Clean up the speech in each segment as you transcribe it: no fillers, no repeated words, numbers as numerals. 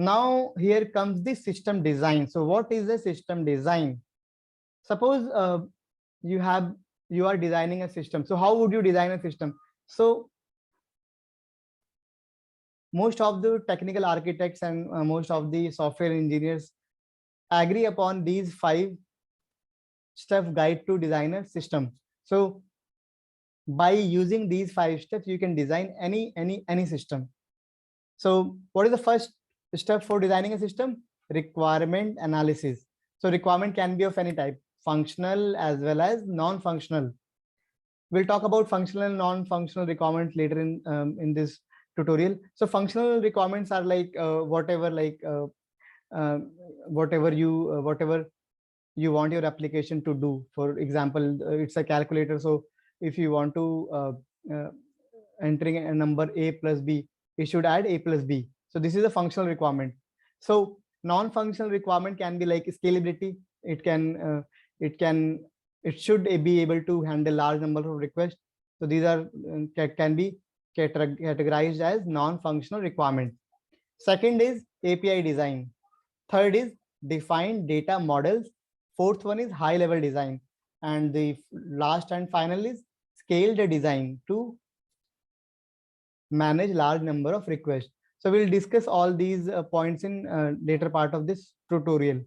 Now here comes the system design. So what is the system design? Suppose you have you are designing a system. So how would you design a system? So most of the technical architects and most of the software engineers agree upon these 5-step guide to design a system. So by using these 5 steps, you can design any system. So what is the first step for designing a system? Requirement analysis. So requirement can be of any type, functional as well as non-functional. We'll talk about functional and non-functional requirements later in this tutorial. So functional requirements are like uh, whatever you want your application to do. For example, it's a calculator. So if you want to uh, entering a number a plus b, it should add a plus b. So this is a functional requirement. So non-functional requirement can be like scalability. It can it should be able to handle large number of requests. So these are can be categorized as non-functional requirements. Second is API design. Third is define data models. Fourth one is high level design. And the last and final is scaled design to manage large number of requests. So we'll discuss all these points in later part of this tutorial.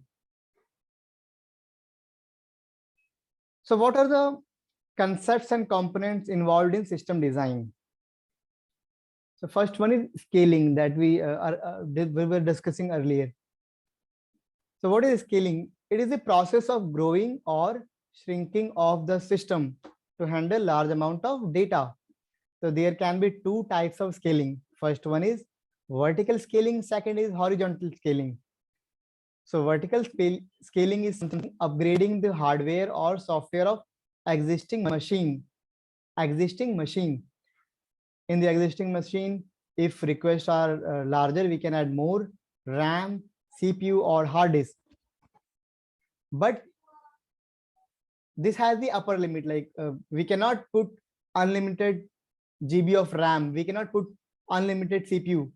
So what are the concepts and components involved in system design? So first one is scaling that we were discussing earlier. So what is scaling? It is the process of growing or shrinking of the system to handle large amount of data. So there can be two types of scaling. First one is vertical scaling. Second is horizontal scaling. So vertical scaling is upgrading the hardware or software of existing machine. In the existing machine, if requests are larger, we can add more RAM, CPU, or hard disk. But this has the upper limit. Like we cannot put unlimited GB of RAM. We cannot put unlimited CPU.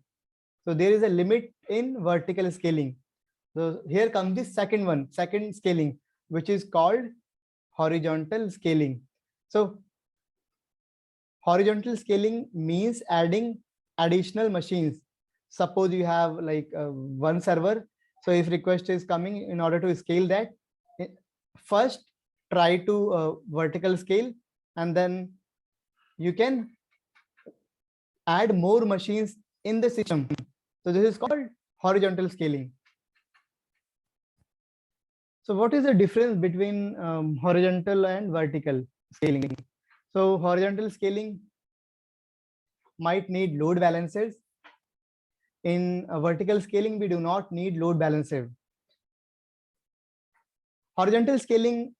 So there is a limit in vertical scaling. So here comes the second scaling, which is called horizontal scaling. So horizontal scaling means adding additional machines. Suppose you have like one server. So if request is coming, in order to scale that, first try to vertical scale, and then you can add more machines in the system. So this is called horizontal scaling. So what is the difference between horizontal and vertical scaling? So horizontal scaling might need load balancers. In vertical scaling, we do not need load balancer. Horizontal scaling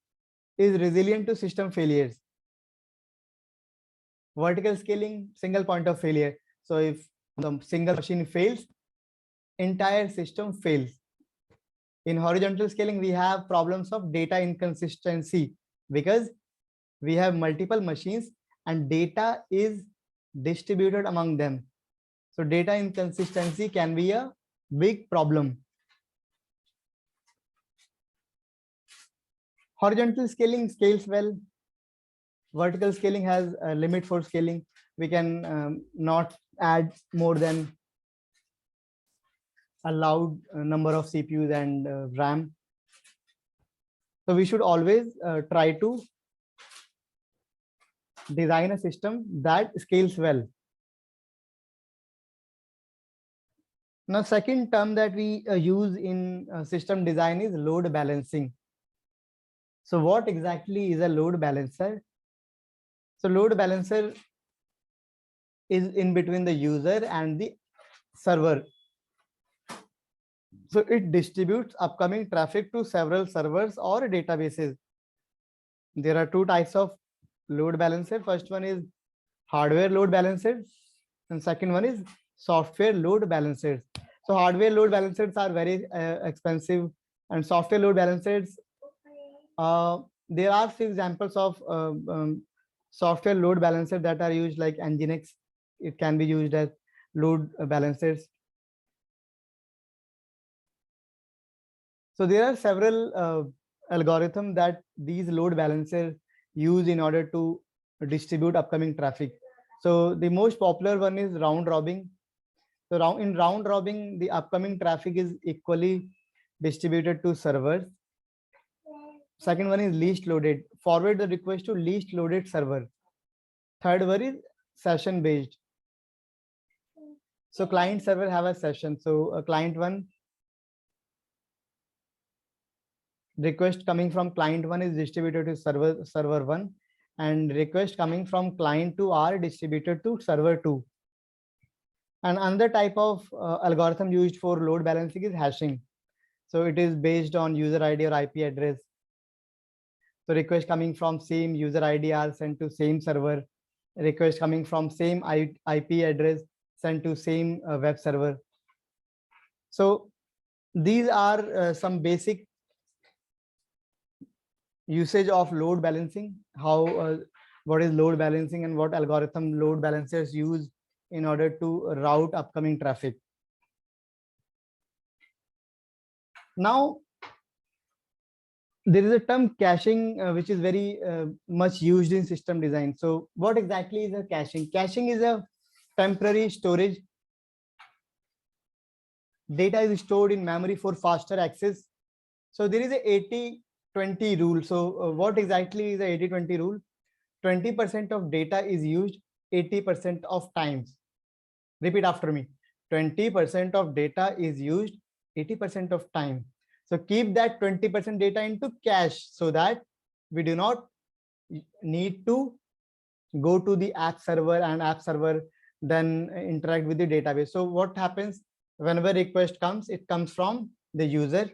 is resilient to system failures. Vertical scaling, single point of failure. So if the single machine fails, entire system fails. In horizontal scaling, we have problems of data inconsistency because we have multiple machines and data is distributed among them. So data inconsistency can be a big problem. Horizontal scaling scales well. Vertical scaling has a limit for scaling. We can not add more than allowed number of CPUs and RAM. So we should always try to design a system that scales well. Now, second term that we use in system design is load balancing. So what exactly is a load balancer? So load balancer is in between the user and the server. So it distributes upcoming traffic to several servers or databases. There are two types of load balancer. First one is hardware load balancers, and second one is software load balancers. So hardware load balancers are very expensive, and software load balancers, there are few examples of software load balancers that are used, like Nginx. It can be used as load balancers. So there are several algorithms that these load balancers use in order to distribute upcoming traffic. So the most popular one is round robin. So in round robin, the upcoming traffic is equally distributed to servers. Second one is least loaded. Forward the request to least loaded server. Third one is session based. So client server have a session. So a client one, request coming from client one is distributed to server one, and request coming from client two are distributed to server two. And another type of algorithm used for load balancing is hashing. So it is based on user ID or IP address. So request coming from same user ID are sent to same server. Request coming from same IP address sent to same web server. So these are some basic usage of load balancing, how what is load balancing and what algorithm load balancers use in order to route upcoming traffic. Now, there is a term caching, which is very much used in system design. So what exactly is a caching? Caching is a temporary storage. Data is stored in memory for faster access. So there is a 80-20 rule. So what exactly is the 80-20 rule? 20% of data is used 80% of times. Repeat after me. 20% of data is used 80% of time. So keep that 20% data into cache so that we do not need to go to the app server and app server then interact with the database. So what happens whenever request comes, it comes from the user,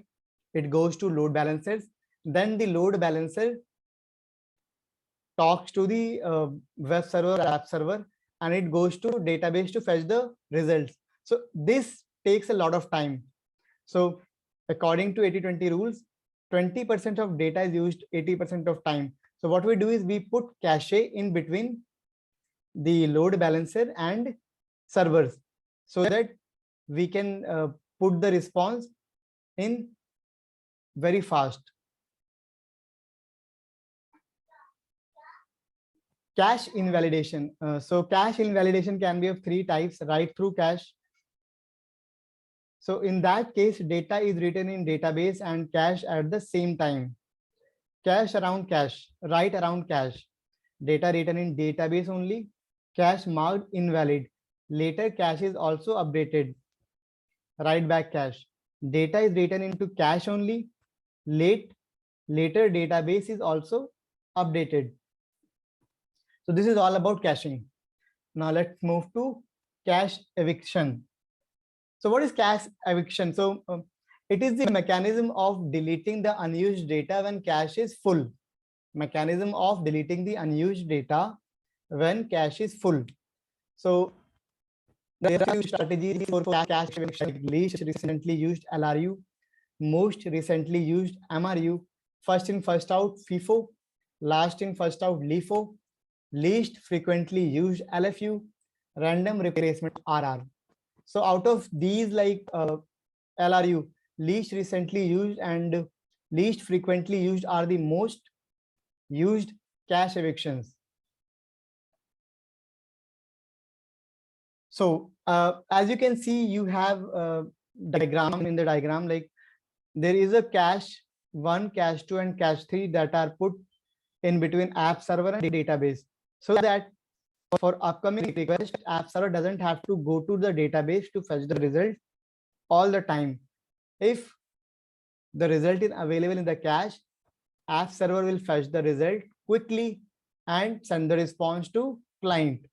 it goes to load balancers, then the load balancer talks to the web server or app server, and it goes to database to fetch the results. So this takes a lot of time. So according to 80-20 rules, 20% of data is used 80% of time. So what we do is we put cache in between the load balancer and servers so that we can put the response in very fast. Cache invalidation. So cache invalidation can be of three types: write through cache. So in that case, data is written in database and cache at the same time. Cache around cache, write around cache. Data written in database only, cache marked invalid. Later cache is also updated. Write back cache. Data is written into cache only. Later database is also updated. So this is all about caching. Now let's move to cache eviction. So what is cache eviction? So it is the mechanism of deleting the unused data when cache is full. Mechanism of deleting the unused data when cache is full. So there are a few strategies for cache eviction, like least recently used LRU, most recently used MRU, first in first out FIFO, last in first out LIFO, least frequently used LFU, random replacement RR. So out of these, like LRU, least recently used and least frequently used are the most used cache evictions. So as you can see, you have a diagram in the diagram, like there is a cache 1, cache 2 and cache 3 that are put in between app server and database, so that for upcoming request, app server doesn't have to go to the database to fetch the result all the time. If the result is available in the cache, app server will fetch the result quickly and send the response to client.